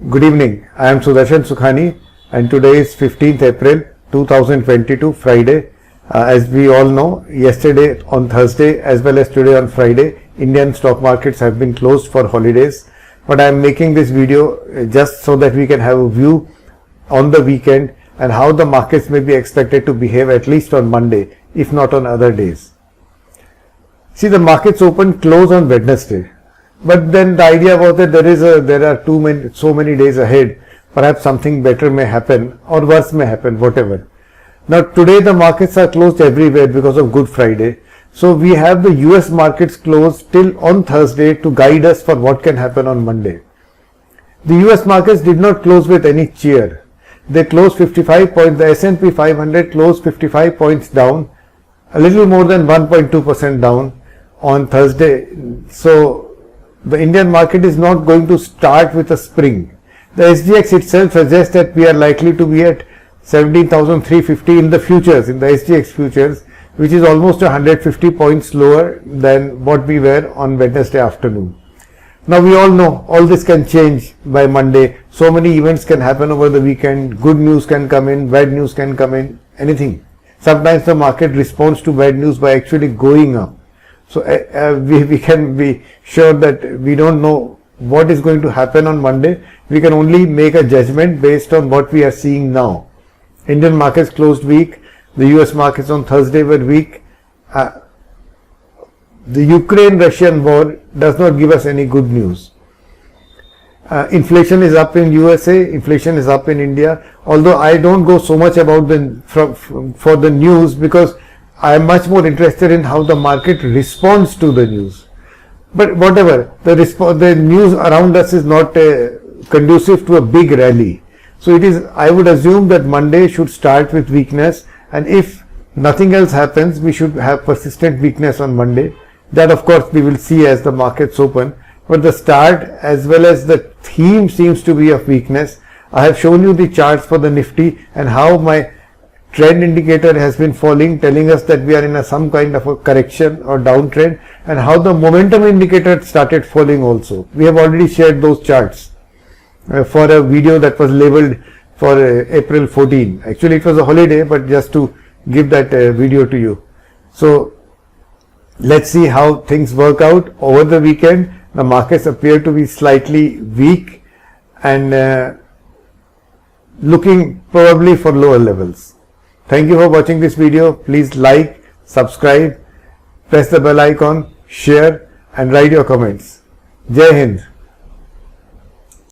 Good evening. I am Sudarshan Sukhani and today is 15th April 2022 Friday. As we all know, yesterday on Thursday as well as today on Friday, Indian stock markets have been closed for holidays. But I am making this video just so that we can have a view on the weekend and how the markets may be expected to behave at least on Monday, if not on other days. See, the markets opened close on Wednesday. But then the idea was that there are so many days ahead. Perhaps something better may happen or worse may happen, whatever. Now today the markets are closed everywhere because of Good Friday. So we have the US markets closed till on Thursday to guide us for what can happen on Monday. The US markets did not close with any cheer. They closed 55 points. The S&P 500 closed 55 points down, a little more than 1.2% down on Thursday. So the Indian market is not going to start with a spring. The SGX itself suggests that we are likely to be at 17,350 in the futures, in the SGX futures, which is almost 150 points lower than what we were on Wednesday afternoon. Now we all know all this can change by Monday. So many events can happen over the weekend. Good news can come in, bad news can come in, anything. Sometimes the market responds to bad news by actually going up. So we can be sure that we don't know what is going to happen on Monday. We can only make a judgment based on what we are seeing now. Indian markets closed weak. The US markets on Thursday were weak. The Ukraine-Russian war does not give us any good news. Inflation is up in USA. Inflation is up in India. Although I don't go so much about for the news because I am much more interested in how the market responds to the news. But whatever, the news around us is not conducive to a big rally. So I would assume that Monday should start with weakness, and if nothing else happens, we should have persistent weakness on Monday. That of course we will see as the markets open. But the start as well as the theme seems to be of weakness. I have shown you the charts for the Nifty and how my trend indicator has been falling, telling us that we are in some kind of a correction or downtrend, and how the momentum indicator started falling also. We have already shared those charts for a video that was labeled for April 14. Actually it was a holiday, but just to give that video to you. So let's see how things work out over the weekend. The markets appear to be slightly weak and looking probably for lower levels. Thank you for watching this video. Please like, subscribe, press the bell icon, share and write your comments. Jai Hind.